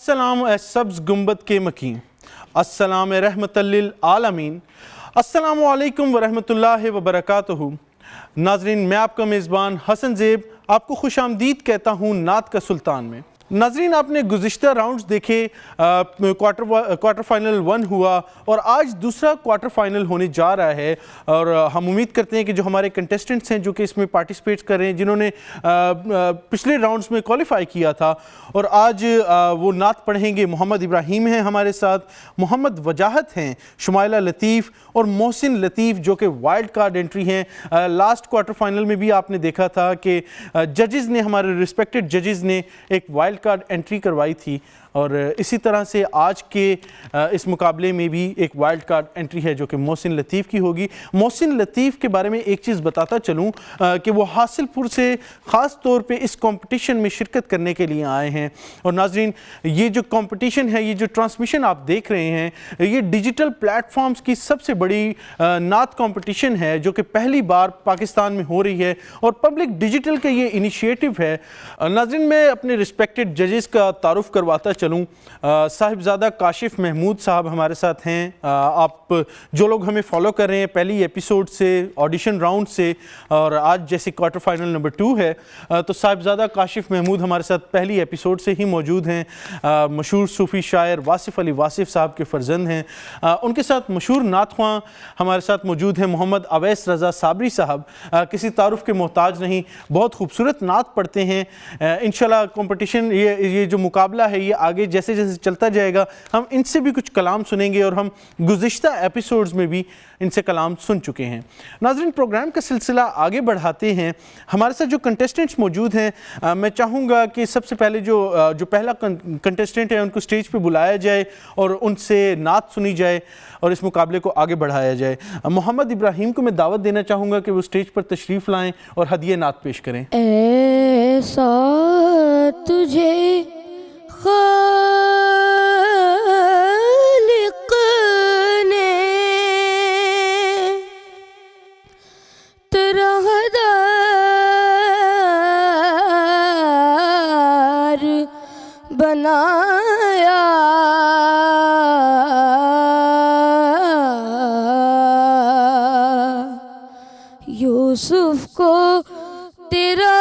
अस्सलाम ए सब्ज़ गुंबद के मकीन, अस्सलाम रहमतल लिल आलमीन, अस्सलामु अलैकुम व रहमतुल्लाहि व बरकातुहू। नाज़रीन, मैं आपका मेज़बान हसन ज़ेब आपको खुशामदीद कहता हूँ नात का सुल्तान में। नाज़रीन, आपने गुज़िश्ता राउंड्स देखे, क्वार्टर फाइनल 1 हुआ और आज दूसरा क्वार्टर फाइनल होने जा रहा है। और हम उम्मीद करते हैं कि जो हमारे कंटेस्टेंट्स हैं जो कि इसमें पार्टिसिपेट कर रहे हैं, जिन्होंने पिछले राउंड्स में क्वालिफाई किया था और आज वो नात पढ़ेंगे। मोहम्मद इब्राहिम हैं हमारे साथ, मोहम्मद वजाहत हैं, शुमाइला लतीफ़ और मोहसिन लतीफ़ जो कि वाइल्ड कार्ड एंट्री हैं। लास्ट क्वार्टर फाइनल में भी आपने देखा था कि जजेज़ ने, हमारे रिस्पेक्टेड जजेज़ ने एक वाइल्ड कार्ड एंट्री करवाई थी और इसी तरह से आज के इस मुकाबले में भी एक वाइल्ड कार्ड एंट्री है जो कि मोहसिन लतीफ़ की होगी। मोहसिन लतीफ़ के बारे में एक चीज़ बताता चलूँ कि वो हासिलपुर से ख़ास तौर पे इस कंपटीशन में शिरकत करने के लिए आए हैं। और नाज़रीन, ये जो कंपटीशन है, ये जो ट्रांसमिशन आप देख रहे हैं, ये डिजिटल प्लेटफॉर्म्स की सबसे बड़ी नात कंपटीशन है जो कि पहली बार पाकिस्तान में हो रही है और पब्लिक डिजिटल का ये इनिशिएटिव है। नाज़रीन, मैं अपने रिस्पेक्टेड जजेस का तारुफ करवाता चलूँ। साहिबजादा काशिफ महमूद साहब हमारे साथ हैं। आप जो लोग हमें फॉलो कर रहे हैं पहली एपिसोड से, ऑडिशन राउंड से, और आज जैसे क्वार्टर फाइनल नंबर 2 है, तो साहिबजादा काशिफ महमूद हमारे साथ पहली एपिसोड से ही मौजूद हैं। मशहूर सूफ़ी शायर वासिफ़ अली वासिफ़ साहब के फ़र्जंद हैं। उनके साथ मशहूर नात ख्वां हमारे साथ मौजूद हैं मोहम्मद अवैस रज़ा साबरी साहब, किसी तारुफ के मोहताज नहीं, बहुत खूबसूरत नात पढ़ते हैं। इंशाल्लाह कंपटीशन, ये जो मुकाबला है, ये आगे जैसे जैसे चलता जाएगा हम इनसे भी कुछ कलाम सुनेंगे और हम गुज़िश्ता एपिसोड्स में भी इनसे कलाम सुन चुके हैं। नाज़रीन, प्रोग्राम का सिलसिला आगे बढ़ाते हैं। हमारे साथ जो कंटेस्टेंट्स मौजूद हैं, मैं चाहूँगा कि सबसे पहले जो पहला कंटेस्टेंट है उनको स्टेज पे बुलाया जाए और उनसे नात सुनी जाए और इस मुकाबले को आगे बढ़ाया जाए। मोहम्मद इब्राहिम को मैं दावत देना चाहूँगा कि वो स्टेज पर तशरीफ़ लाएँ और हदिया नात पेश करें। ऐसा तुझे खालिक ने तेरा हदार बनाया, यूसुफ को तेरा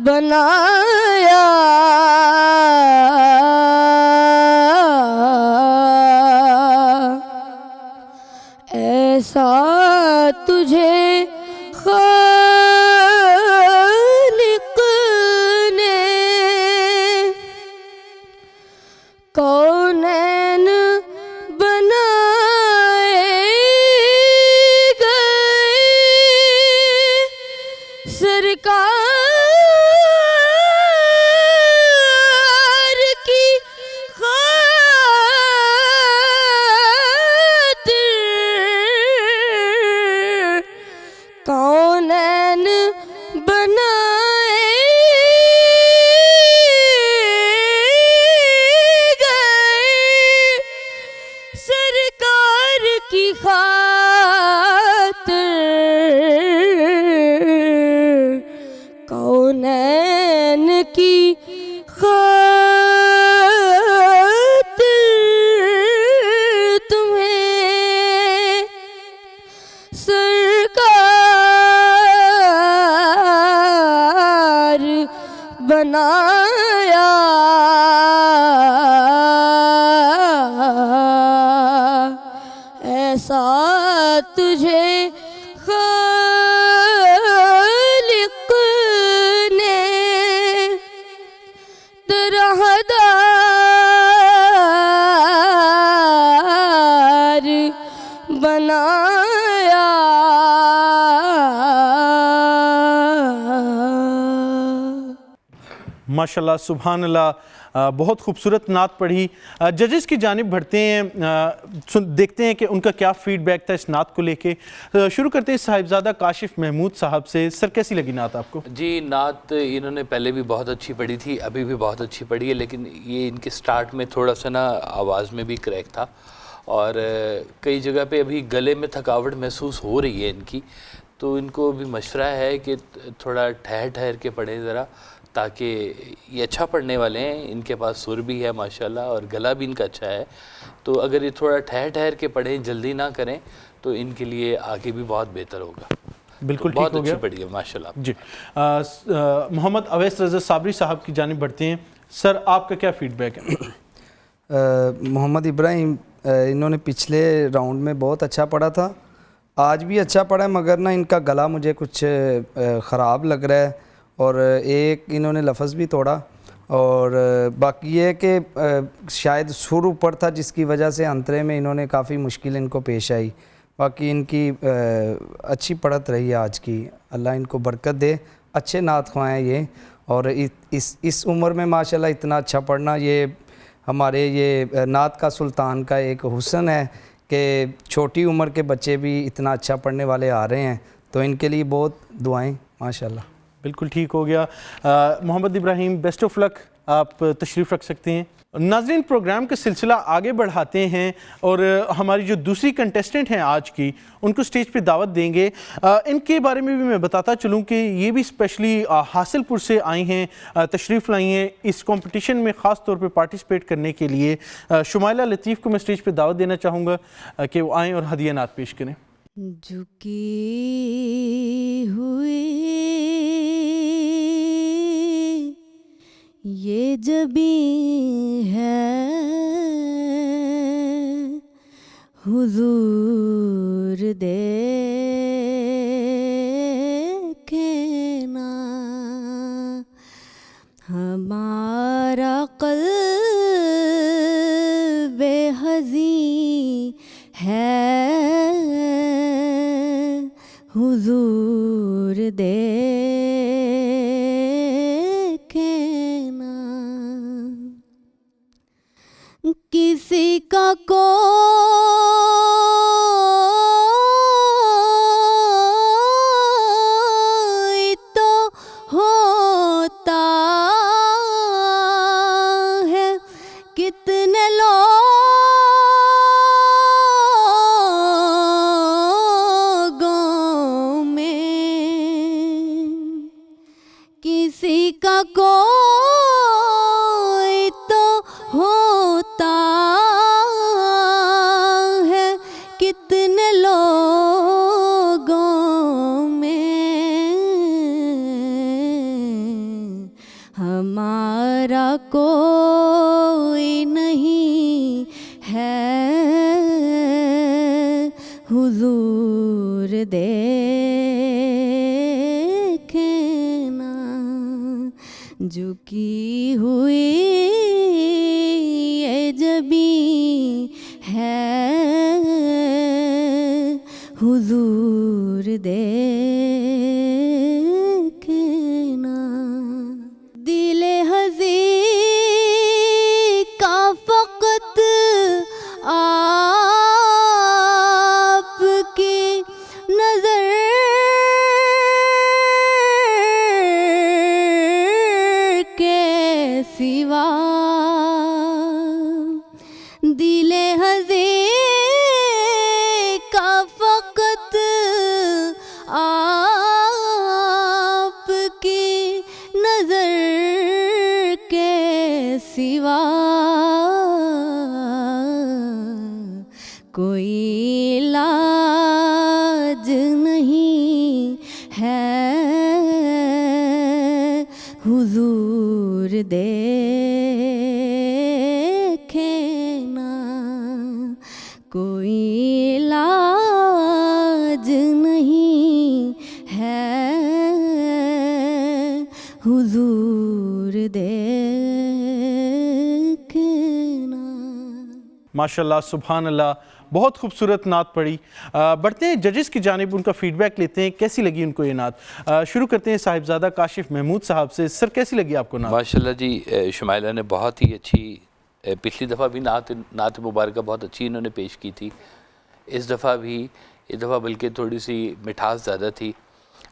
बनाया, ऐसा तुझे खालिक ने कौनैन बनाए गए, सरकार कौनैन बनाए गए, सरकार की खातिर, कौनैन की खातिर तुम्हें सरकार बनाया, ऐसा तुझे खालिक ने तेरा हदार बनाया। माशाल्लाह, सुभान अल्लाह, बहुत खूबसूरत नात पढ़ी। जजेस की जानिब बढ़ते हैं, देखते हैं कि उनका क्या फ़ीडबैक था इस नात को लेके। शुरू करते हैं साहिबजादा काशिफ महमूद साहब से। सर, कैसी लगी नात आपको? जी, नात इन्होंने पहले भी बहुत अच्छी पढ़ी थी, अभी भी बहुत अच्छी पढ़ी है, लेकिन ये इनके स्टार्ट में थोड़ा सा ना आवाज़ में भी क्रैक था और कई जगह पे अभी गले में थकावट महसूस हो रही है इनकी, तो इनको भी मशवरा है कि थोड़ा ठहर ठहर के पढ़ें ज़रा, ताकि ये अच्छा पढ़ने वाले हैं, इनके पास सुर भी है माशाल्लाह और गला भी इनका अच्छा है। तो अगर ये थोड़ा ठहर ठहर के पढ़ें, जल्दी ना करें, तो इनके लिए आगे भी बहुत बेहतर होगा। बिल्कुल तो बहुत ठीक हो अच्छी गया पढ़ी है माशाल्लाह जी। मोहम्मद अवैस रज़ा साबरी साहब की जानिब बढ़ते हैं। सर, आपका क्या फीडबैक है? मोहम्मद इब्राहिम इन्होंने पिछले राउंड में बहुत अच्छा पढ़ा था, आज भी अच्छा पढ़ा है, मगर ना इनका गला मुझे कुछ ख़राब लग रहा है और एक इन्होंने लफ्ज़ भी तोड़ा। और बाकी ये है कि शायद सुर ऊपर था जिसकी वजह से अंतरे में इन्होंने काफ़ी मुश्किल इनको पेश आई। बाकी इनकी अच्छी पढ़त रही है आज की, अल्लाह इनको बरकत दे, अच्छे नात ख्वां हैं ये। और इस उम्र में माशाल्लाह इतना अच्छा पढ़ना, ये हमारे ये नात का सुल्तान का एक हुस्न है कि छोटी उम्र के बच्चे भी इतना अच्छा पढ़ने वाले आ रहे हैं, तो इनके लिए बहुत दुआएं माशाल्लाह। बिल्कुल ठीक हो गया। Mohammed Ibrahim, best of luck, आप तशरीफ़ रख सकते हैं। नाज़रीन, प्रोग्राम का सिलसिला आगे बढ़ाते हैं और हमारी जो दूसरी कंटेस्टेंट हैं आज की, उनको स्टेज पे दावत देंगे। इनके बारे में भी मैं बताता चलूं कि ये भी स्पेशली हासिलपुर से आई हैं, तशरीफ़ लाई हैं इस कंपटीशन में ख़ास तौर पे पार्टिसिपेट करने के लिए। शुमाइला लतीफ़ को मैं स्टेज पे दावत देना चाहूँगा कि वो आएँ और हदिया नात पेश करें। झुकी हुई ये जबी है हुजूर देखे ना, हमारा क़ल्ब हज़ीं है हुजूर देखे ना। किसी का कोई तो होता है, कितने लोगों में किसी का कोई तो होता है, कितने लोगों में हमारा कोई नहीं है हुजूर देखे ना। झुकी हुई ये जबी है हुजूर देखे ना। दिले हज़ीं का फ़क़त आपकी नज़र के सिवा, दिले हज़ीं का फ़क़त आपकी नज़र के सिवा कोई इलाज नहीं है हुजूर देखे ना। कोई इलाज नहीं है हुजूर देखे ना। माशाल्लाह, सुभान अल्लाह, बहुत खूबसूरत नात पढ़ी। बढ़ते हैं जजेस की जानिब, उनका फीडबैक लेते हैं, कैसी लगी उनको ये नात। शुरू करते हैं साहिबजादा काशिफ महमूद साहब से। सर, कैसी लगी आपको नात? माशाल्लाह जी, शुमाइला ने बहुत ही अच्छी, पिछली दफ़ा भी नात मुबारक बहुत अच्छी इन्होंने पेश की थी, इस दफ़ा भी, इस दफ़ा बल्कि थोड़ी सी मिठास ज़्यादा थी।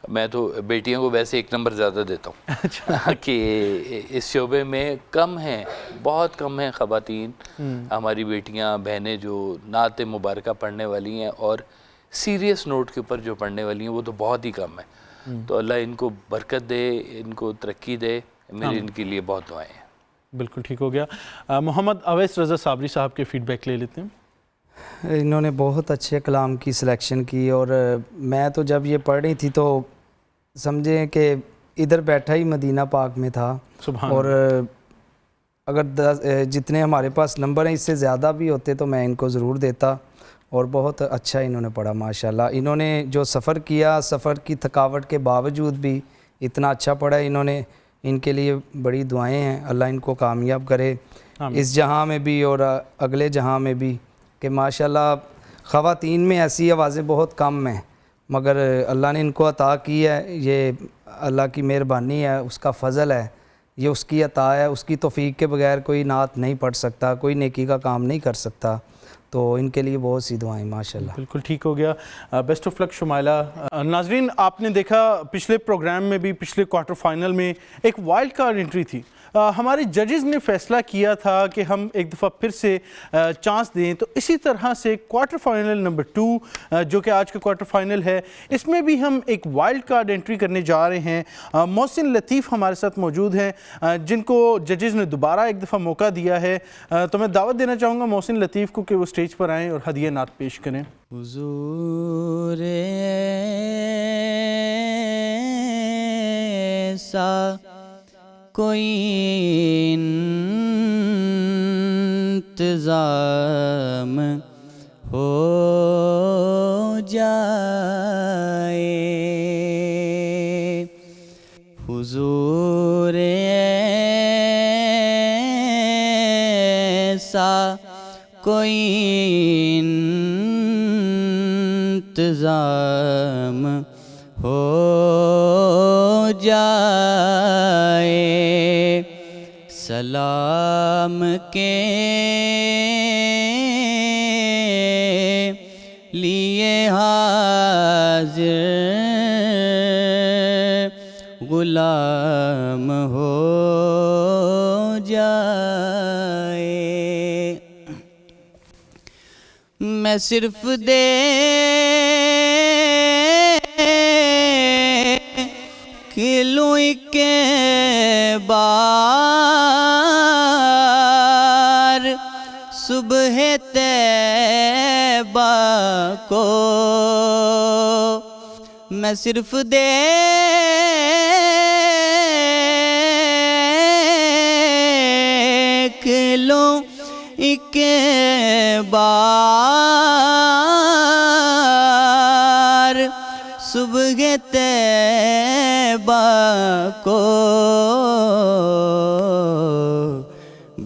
मैं तो बेटियों को वैसे एक नंबर ज़्यादा देता हूँ कि इस शोबे में कम हैं, बहुत कम हैं ख़वातीन हमारी बेटियाँ बहनें जो नात मुबारक पढ़ने वाली हैं और सीरियस नोट के ऊपर जो पढ़ने वाली हैं वो तो बहुत ही कम है। तो अल्लाह इनको बरकत दे, इनको तरक्की दे, मेरी इनके लिए बहुत दुआएं हैं। बिल्कुल ठीक हो गया। मोहम्मद अवैस रज़ा साबरी साहब के फीडबैक ले लेते हैं। इन्होंने बहुत अच्छे कलाम की सिलेक्शन की और मैं तो जब ये पढ़ रही थी तो समझें कि इधर बैठा ही मदीना पाक में था। सुभान और अगर जितने हमारे पास नंबर हैं इससे ज़्यादा भी होते तो मैं इनको ज़रूर देता। और बहुत अच्छा इन्होंने पढ़ा माशाल्लाह। इन्होंने जो सफ़र किया, सफ़र की थकावट के बावजूद भी इतना अच्छा पढ़ा इन्होंने। इनके लिए बड़ी दुआएं हैं, अल्लाह इनको कामयाब करे इस जहां में भी और अगले जहां में भी। कि माशाल्लाह ख़वातीन में ऐसी आवाज़ें बहुत कम हैं, मगर अल्लाह ने इनको अता की है। ये अल्लाह की मेहरबानी है, उसका फ़ज़ल है, ये उसकी अता है। उसकी तौफ़ीक़ के बगैर कोई नात नहीं पढ़ सकता, कोई नेकी का काम नहीं कर सकता। तो इनके लिए बहुत सी दुआएं माशाल्लाह। बिल्कुल ठीक हो गया। Best of luck Shumaila. नाजरीन, आपने देखा पिछले प्रोग्राम में भी, पिछले क्वार्टर फाइनल में एक वाइल्ड कार्ड एंट्री थी। हमारे जजेस ने फैसला किया था कि हम एक दफ़ा फिर से चांस दें। तो इसी तरह से क्वार्टर फाइनल नंबर 2 जो कि आज का क्वार्टर फाइनल है, इसमें भी हम एक वाइल्ड कार्ड एंट्री करने जा रहे हैं। मोहसिन लतीफ़ हमारे साथ मौजूद हैं जिनको जजेस ने दोबारा एक दफ़ा मौका दिया है। तो मैं दावत देना चाहूँगा मोहसिन लतीफ़ को कि वो स्टेज पर आएँ और हदिया नात पेश करें। हुजूर सा कोई इंतज़ाम हो जाए, हुजूर ऐसा कोई इंतज़ाम हो जाए, सलाम के लिए हाजिर गुलाम हो जाए। मैं सिर्फ खिलूं के बार सुबह तैबा को, मैं सिर्फ देख लूं एक बार सुबह तैबा को,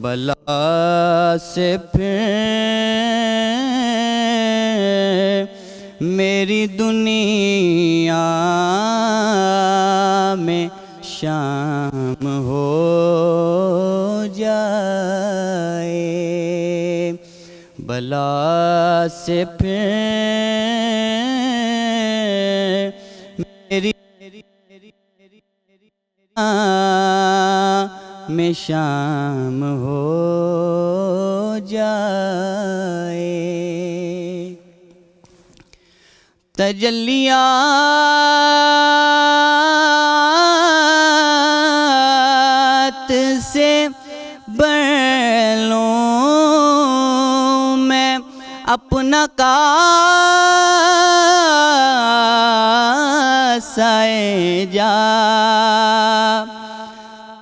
बला से फिर मेरी दुनिया में शाम हो जाए, बला से फिर मेरी में शाम हो जाए। तजल्लियात से बढ़ लूं मैं अपना कासाए जा,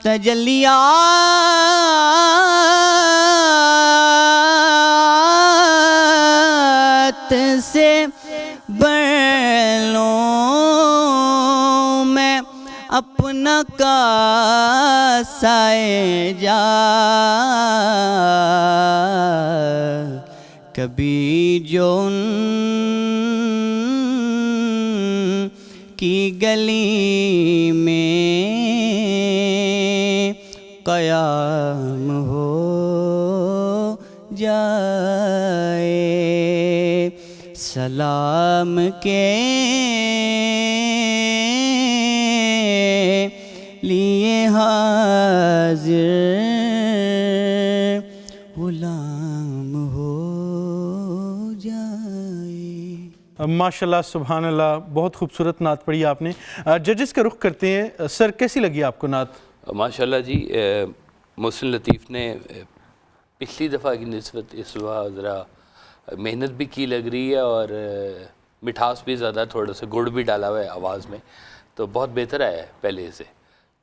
तजल्लियात से बढ़ लूं मैं अपना कासाए जा, कभी जो की गली में क़याम हो जाए, सलाम के लिए हाजिर गुलाम हो जाए। माशाल्लाह सुभान अल्लाह, बहुत खूबसूरत नात पढ़ी आपने। जजेस का रुख करते हैं, सर कैसी लगी आपको नात? माशाल्लाह जी, मोहसिन लतीफ़ ने पिछली दफ़ा की निस्बत इस बार ज़रा मेहनत भी की लग रही है और मिठास भी ज़्यादा, थोड़ा सा गुड़ भी डाला हुआ है आवाज़ में, तो बहुत बेहतर है पहले से,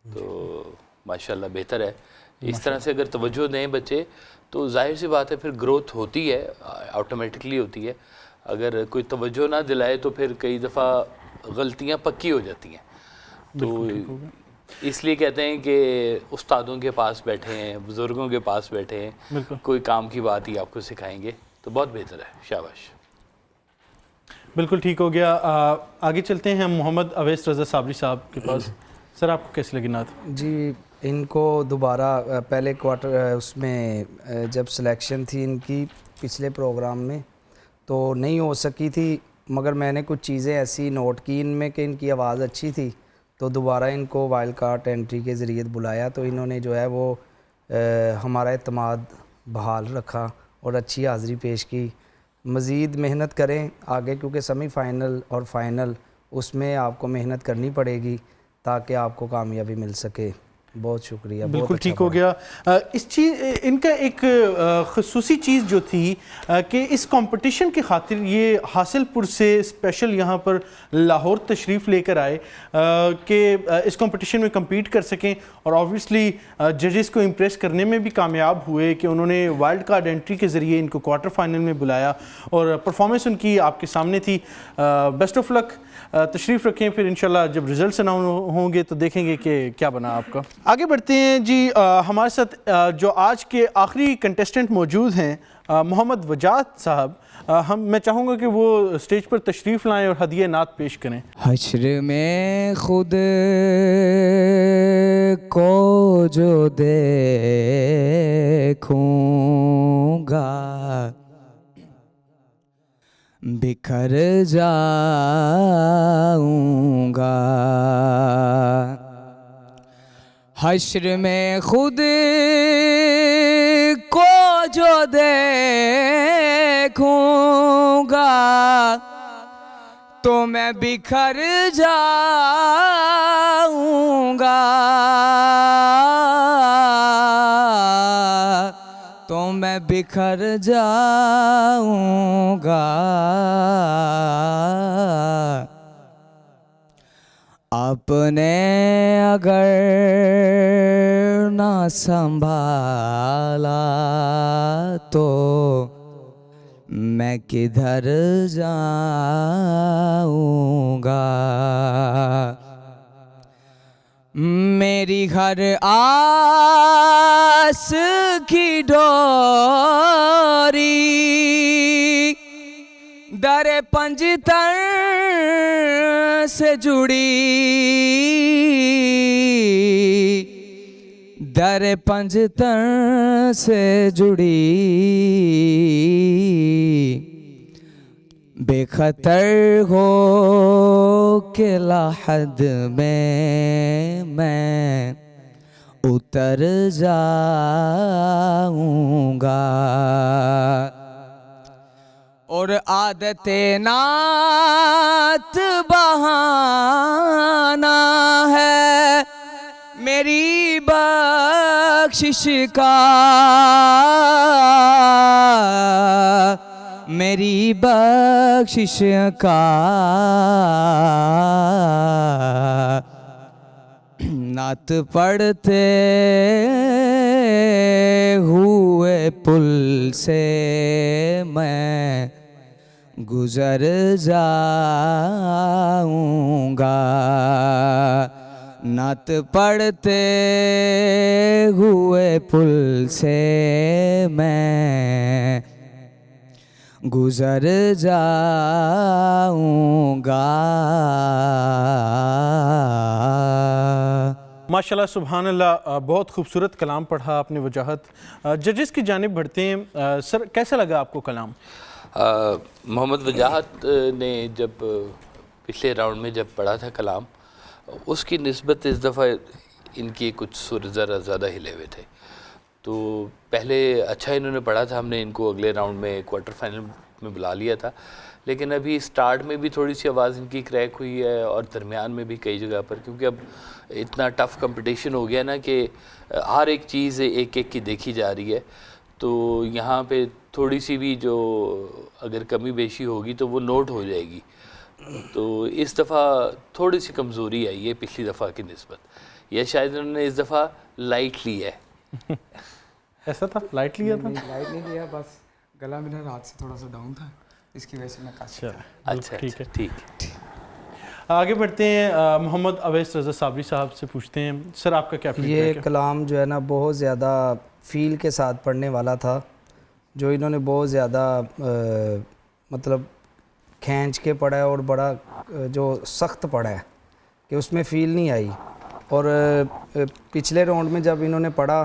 तो माशाल्लाह बेहतर है। इस तरह से अगर तवज्जो दें बच्चे तो जाहिर सी बात है फिर ग्रोथ होती है, ऑटोमेटिकली होती है। अगर कोई तवज्जो ना दिलाए तो फिर कई दफ़ा गलतियाँ पक्की हो जाती हैं। तो इसलिए कहते हैं कि उस्तादों के पास बैठे हैं, बुज़ुर्गों के पास बैठे हैं, कोई काम की बात ही आपको सिखाएंगे, तो बहुत बेहतर है। शाबाश, बिल्कुल ठीक हो गया। आगे चलते हैं हम मोहम्मद अवैस रज़ा साबरी साहब के पास। सर आपको कैसी लगी नात? जी, इनको दोबारा पहले क्वार्टर उसमें जब सिलेक्शन थी इनकी पिछले प्रोग्राम में तो नहीं हो सकी थी, मगर मैंने कुछ चीज़ें ऐसी नोट की इनमें कि इनकी आवाज़ अच्छी थी, तो दोबारा इनको वाइल्ड कार्ड एंट्री के ज़रिए बुलाया, तो इन्होंने जो है वो हमारा एतमाद बहाल रखा और अच्छी हाज़िरी पेश की। मज़ीद मेहनत करें आगे, क्योंकि सेमीफाइनल और फाइनल उसमें आपको मेहनत करनी पड़ेगी ताकि आपको कामयाबी मिल सके। बहुत शुक्रिया, बिल्कुल ठीक हो गया। इस चीज़ इनका एक ख़ुसूसी चीज़ जो थी कि इस कंपटीशन की खातिर ये हासिलपुर से स्पेशल यहाँ पर लाहौर तशरीफ़ लेकर आए कि इस कंपटीशन में कम्पीट कर सकें, और ऑब्वियसली जजेस को इम्प्रेस करने में भी कामयाब हुए कि उन्होंने वाइल्ड कार्ड एंट्री के ज़रिए इनको क्वार्टर फाइनल में बुलाया और परफॉर्मेंस उनकी आपके सामने थी। बेस्ट ऑफ लक, तशरीफ़ रखें, फिर इंशाल्लाह जब रिज़ल्ट अनाउंस होंगे तो देखेंगे कि क्या बना आपका। आगे बढ़ते हैं जी। हमारे साथ जो आज के आखिरी कंटेस्टेंट मौजूद हैं मोहम्मद वजाहत साहब, मैं चाहूँगा कि वो स्टेज पर तशरीफ़ लाएं और हदिया नात पेश करें। हश्र में खुद को जो देखूंगा बिखर जाऊंगा। हश्र में खुद को जो देखूंगा तो मैं बिखर जाऊंगा, तो मैं बिखर जाऊंगा। आपने अगर ना संभाला तो मैं किधर जाऊंगा। मेरी हर आस की डोरी दर पंजतर से जुड़ी, दर पंजतर से जुड़ी। बेखतर हो के लाहद में मैं उतर जाऊंगा। और आदते नात बहाना है मेरी बख्शिश का, मेरी बख्शिश का। नात पढ़ते हुए पुल से मैं गुजर जाऊंगा। नात पढ़ते हुए पुल से मैं गुजर जाऊंगा। माशाल्लाह सुभान अल्लाह, बहुत खूबसूरत कलाम पढ़ा आपने वजाहत। जजेस की जानिब बढ़ते हैं। सर कैसा लगा आपको कलाम? मोहम्मद वजाहत ने जब पिछले राउंड में जब पढ़ा था कलाम, उसकी निस्बत इस दफ़ा इनके कुछ सुर ज़रा ज़्यादा हिले हुए थे। तो पहले अच्छा इन्होंने पढ़ा था, हमने इनको अगले राउंड में क्वार्टर फाइनल में बुला लिया था, लेकिन अभी स्टार्ट में भी थोड़ी सी आवाज़ इनकी क्रैक हुई है और दरमियान में भी कई जगह पर, क्योंकि अब इतना टफ़ कंपटीशन हो गया ना कि हर एक चीज़ एक एक की देखी जा रही है। तो यहाँ पे थोड़ी सी भी जो अगर कमी बेशी होगी तो वो नोट हो जाएगी। तो इस दफ़ा थोड़ी सी कमज़ोरी आई है पिछली दफ़ा की निस्बत, या शायद उन्होंने इस दफ़ा लाइट ली है। ऐसा था, लाइट लिया था? लाइट नहीं लिया, बस गला मेरा रात से थोड़ा सा डाउन था, इसकी वजह से मैं काश। अच्छा, ठीक है, ठीक है। आगे बढ़ते हैं, मोहम्मद अवैस रज़ा साबरी साहब से पूछते हैं, सर आपका क्या ये फीडबैक है? कलाम जो है ना बहुत ज़्यादा फ़ील के साथ पढ़ने वाला था, जो इन्होंने बहुत ज़्यादा मतलब खींच के पढ़ा है और बड़ा जो सख्त पढ़ा है कि उसमें फ़ील नहीं आई। और पिछले राउंड में जब इन्होंने पढ़ा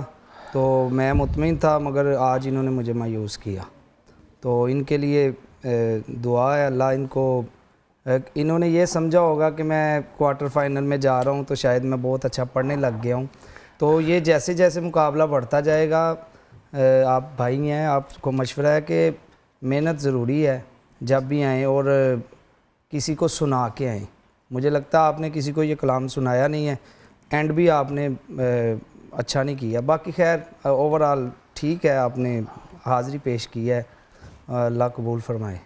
तो मैं मुतमईन था, मगर आज इन्होंने मुझे मायूस किया। तो इनके लिए दुआ है, अल्लाह इनको, इन्होंने ये समझा होगा कि मैं क्वार्टर फाइनल में जा रहा हूँ तो शायद मैं बहुत अच्छा पढ़ने लग गया हूँ। तो ये जैसे जैसे मुकाबला बढ़ता जाएगा, आप भाई हैं, आपको मशवरा है कि मेहनत ज़रूरी है जब भी आएँ, और किसी को सुना के आएँ। मुझे लगता है आपने किसी को ये कलाम सुनाया नहीं है, एंड भी आपने अच्छा नहीं किया। बाकी खैर ओवरऑल ठीक है, आपने हाज़िरी पेश की है, अल्लाह कबूल फरमाए।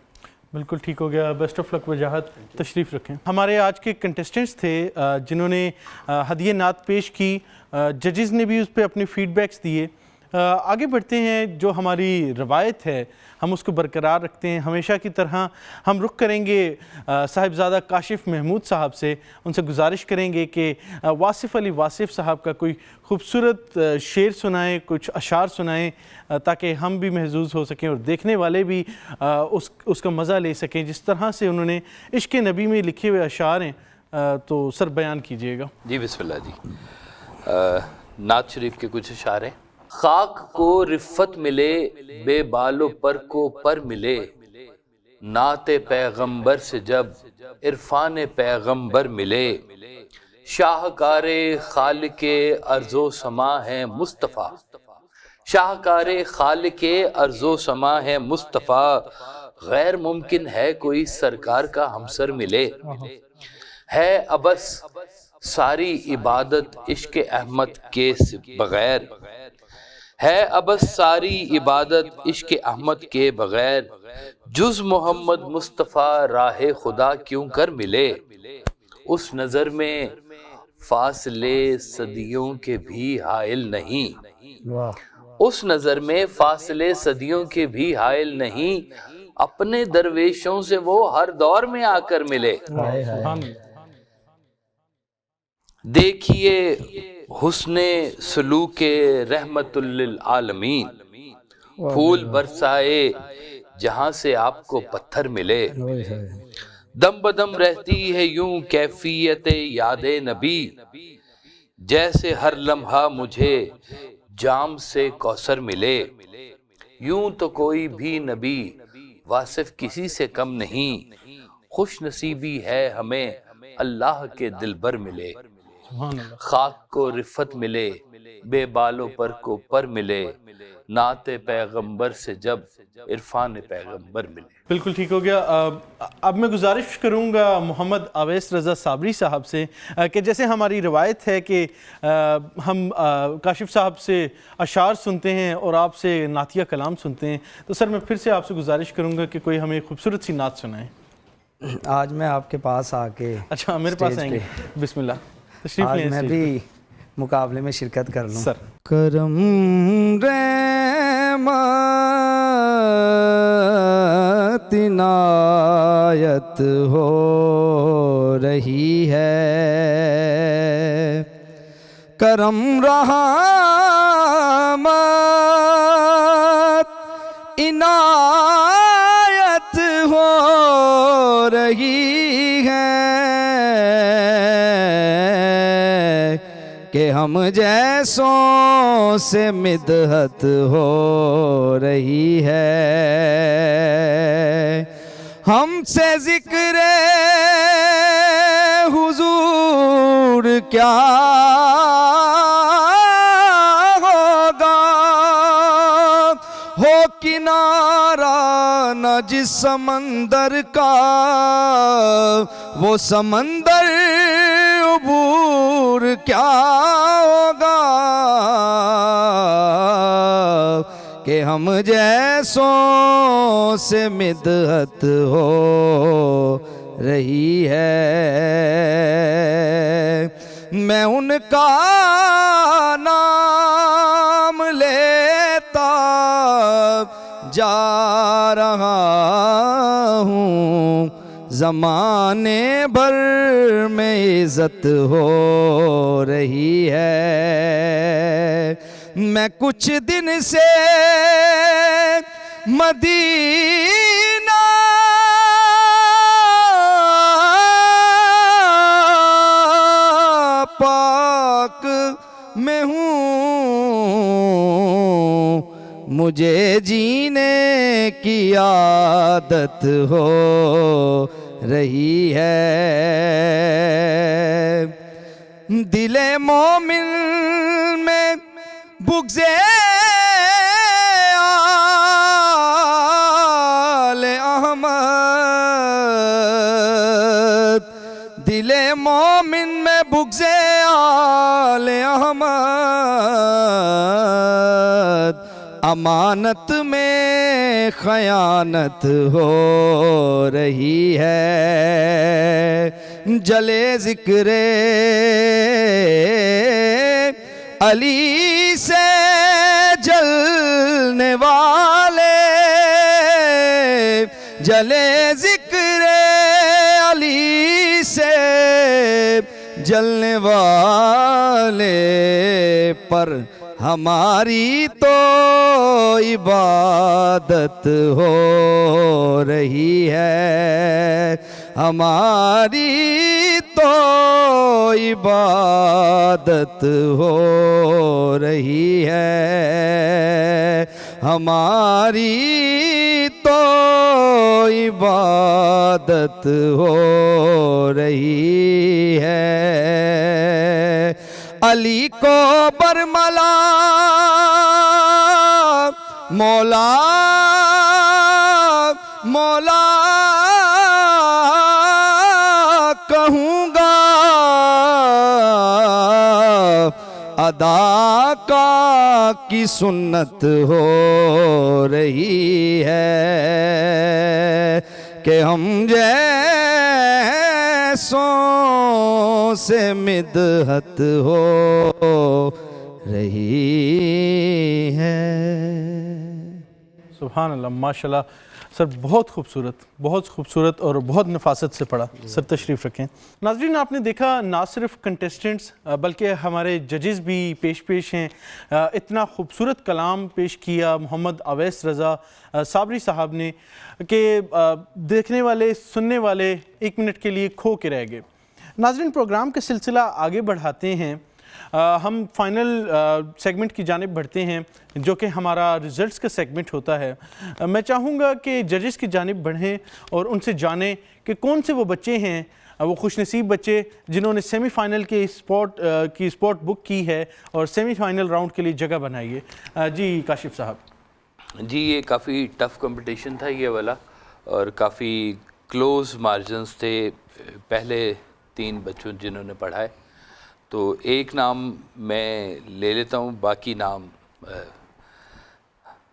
बिल्कुल ठीक हो गया, बेस्ट ऑफ लक वजाहत, तशरीफ़ रखें। हमारे आज के कंटेस्टेंट्स थे जिन्होंने हदिया नात पेश की, जजेस ने भी उस पर अपने फीडबैक्स दिए। आगे बढ़ते हैं, जो हमारी रवायत है हम उसको बरकरार रखते हैं। हमेशा की तरह हम रुख करेंगे साहिबज़ादा काशिफ़ महमूद साहब से, उनसे गुजारिश करेंगे कि वासिफ़ अली वासिफ़ साहब का कोई खूबसूरत शेर सुनाएं, कुछ अशार सुनाएं, ताकि हम भी महजूज़ हो सकें और देखने वाले भी उसका मज़ा ले सकें। जिस तरह से उन्होंने इश्क़ नबी में लिखे हुए अशार हैं, तो सर बयान कीजिएगा। जी बिस्मिल्लाह जी। नात शरीफ के कुछ अशार हैं। खाक को रिफ़त मिले, बेबालो पर को पर मिले, नाते पैगंबर से जब इरफान पैगंबर मिले, शाहकारे खालिके अर्ज़ो समा है मुस्तफ़ा, शाहकारे खालिके अर्ज़ो समा है मुस्तफ़ा, गैर मुमकिन है कोई सरकार का हमसर मिले, है अबस सारी इबादत इश्क अहमद के बगैर, है अबस सारी इबादत इश्क अहमद के बगैर, जुज़ मोहम्मद मुस्तफ़ा राहे खुदा क्यों कर मिले, उस नज़र में फासले सदियों के भी हाइल नहीं, उस नज़र में फासले सदियों के भी हाइल नहीं, अपने दरवेशों से वो हर दौर में आकर मिले, देखिए हुस्ने सलूके रहमतुल लिल आलमीन, फूल बरसाए जहां से आपको पत्थर मिले, दम बदम रहती है यूं कैफियत यादे नबी, जैसे हर लम्हा मुझे जाम से कौसर मिले, यूं तो कोई भी नबी वासिफ किसी से कम नहीं, खुश नसीबी है हमें अल्लाह के दिलबर मिले, खाक को रिफ़त मिले, बेबालो पर को पर मिले, नाते पैगंबर से जब इरफान पैगंबर मिले। बिल्कुल ठीक हो गया। अब मैं गुजारिश करूंगा मोहम्मद अवैस रज़ा साबरी साहब से कि जैसे हमारी रवायत है कि हम काशिफ़ साहब से अशार सुनते हैं और आपसे नातिया कलाम सुनते हैं, तो सर मैं फिर से आपसे गुजारिश करूंगा कि कोई हमें खूबसूरत सी नात सुनाएं। आज मैं आपके पास आके, अच्छा मेरे पास आएंगे, बिस्मिल्लाह, तशरीफ़ आज लें मैं स्टेज भी मुकाबले में शिरकत कर लूँ। सर। करम रहमत इनायत हो रही है, करम रहमत इनायत हो रही है, कि हम जैसों से मिदहत हो रही है, हमसे जिक्र हुजूर क्या जिस समंदर का वो समंदर अबूर क्या होगा कि हम जैसों से मिदहत हो रही है। मैं उनका नाम लेता जा रहा हूँ, ज़माने भर में इज़्ज़त हो रही है। मैं कुछ दिन से मदीना पाक में हूँ, मुझे जीने की आदत हो रही है। दिले मोमिन में बुग़्ज़े आले अहमद, दिले मोमिन में बुग़्ज़े आले अहमद, अमानत में ख़यानत हो रही है। जले ज़िक्रे अली से जलने वाले, जले ज़िक्रे अली से जलने वाले पर हमारी तो इबादत हो रही है, हमारी तो इबादत हो रही है, हमारी तो इबादत हो रही है। अली को बरमला मौला मौला कहूँगा, अदा का की सुन्नत हो रही है कि हम जैसों से मिदहत हो रही है। सुभान अल्लाह, माशाल्लाह सर, बहुत खूबसूरत और बहुत नफासत से पढ़ा। सर तशरीफ़ रखें। नाज़रीन, आपने देखा ना सिर्फ कंटेस्टेंट्स बल्कि हमारे जजेस भी पेश हैं। इतना खूबसूरत कलाम पेश किया मोहम्मद अवैस रज़ा साबरी साहब ने कि देखने वाले सुनने वाले एक मिनट के लिए खो के रह गए। नाज़रीन, प्रोग्राम का सिलसिला आगे बढ़ाते हैं। हम फाइनल सेगमेंट की जानिब बढ़ते हैं जो कि हमारा रिज़ल्ट्स का सेगमेंट होता है। मैं चाहूँगा कि जजेस की जानिब बढ़ें और उनसे जानें कि कौन से वो बच्चे हैं, वो खुशनसीब बच्चे जिन्होंने सेमीफ़ाइनल के स्पॉट बुक की है और सेमीफ़ाइनल राउंड के लिए जगह बनाई है। जी काशिफ साहब। जी, ये काफ़ी टफ़ कंपटीशन था ये वाला और काफ़ी क्लोज़ मार्जिन्स थे पहले 3 बच्चों जिन्होंने पढ़ा है। तो एक नाम मैं ले लेता हूँ, बाकी नाम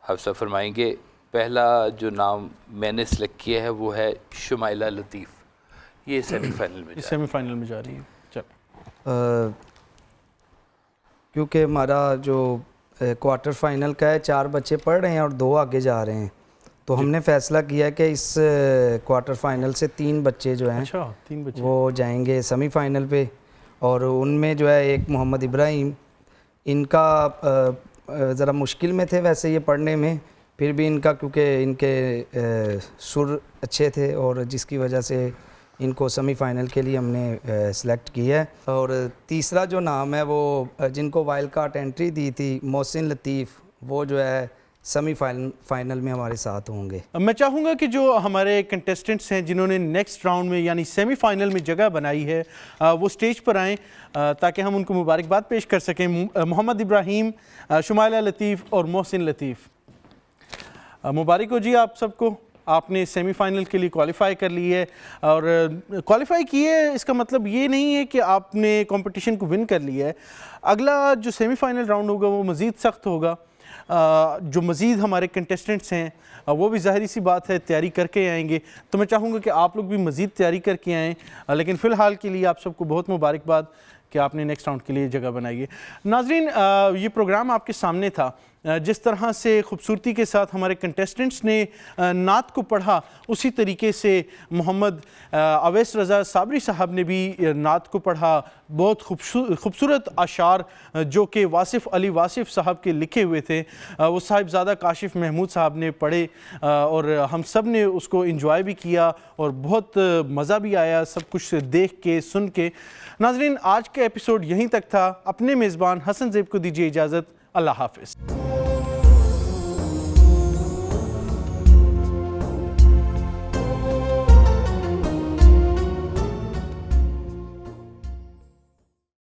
हफ्सा फरमाएंगे। पहला जो नाम मैंने सेलेक्ट किया है वो है शुमाइला लतीफ़। ये सेमीफाइनल में जा रही है। चल, क्योंकि हमारा जो क्वार्टर फाइनल का है 4 बच्चे पढ़ रहे हैं और 2 आगे जा रहे हैं, तो हमने फ़ैसला किया कि इस क्वार्टर फाइनल से 3 बच्चे जो हैं 3 बच्चे वो जाएंगे सेमीफाइनल पे। और उनमें जो है एक मोहम्मद इब्राहिम, इनका ज़रा मुश्किल में थे वैसे ये पढ़ने में, फिर भी इनका क्योंकि इनके सुर अच्छे थे और जिसकी वजह से इनको सेमीफाइनल के लिए हमने सेलेक्ट किया है। और तीसरा जो नाम है वो जिनको वाइल्ड कार्ड एंट्री दी थी मोहसिन लतीफ़, वो जो है सेमीफाइनल में हमारे साथ होंगे। मैं चाहूँगा कि जो हमारे कंटेस्टेंट्स हैं जिन्होंने नेक्स्ट राउंड में यानी सेमीफाइनल में जगह बनाई है वो स्टेज पर आएँ ताकि हम उनको मुबारकबाद पेश कर सकें। मोहम्मद इब्राहिम, शुमाइला लतीफ़ और मोहसिन लतीफ़, मुबारक हो जी आप सबको। आपने सेमीफाइनल के लिए क्वालिफाई कर ली है, और क्वालिफाई किए इसका मतलब ये नहीं है कि आपने कंपटीशन को विन कर लिया है। अगला जो सेमीफाइनल राउंड होगा वो मज़ीद सख्त होगा। जो मज़ीद हमारे कंटेस्टेंट्स हैं वो भी ज़ाहिर सी बात है तैयारी करके आएंगे, तो मैं चाहूँगा कि आप लोग भी मज़ीद तैयारी करके आएँ। लेकिन फ़िलहाल के लिए आप सबको बहुत मुबारकबाद कि आपने नेक्स्ट राउंड के लिए जगह बनाई है। नाज़रीन, ये प्रोग्राम आपके सामने था। जिस तरह से खूबसूरती के साथ हमारे कंटेस्टेंट्स ने नात को पढ़ा, उसी तरीके से मोहम्मद अवैस रज़ा साबरी साहब ने भी नात को पढ़ा। बहुत खूबसूरत अशार जो कि वासिफ़ अली वासिफ़ साहब के लिखे हुए थे, वो साहिबज़ादा काशिफ़ महमूद साहब ने पढ़े, और हम सब ने उसको इंजॉय भी किया और बहुत मज़ा भी आया सब कुछ देख के सुन के। नाज़रीन, आज का एपिसोड यहीं तक था। अपने मेज़बान हसन ज़ेब को दीजिए इजाज़त। अल्लाह हाफ़िज़।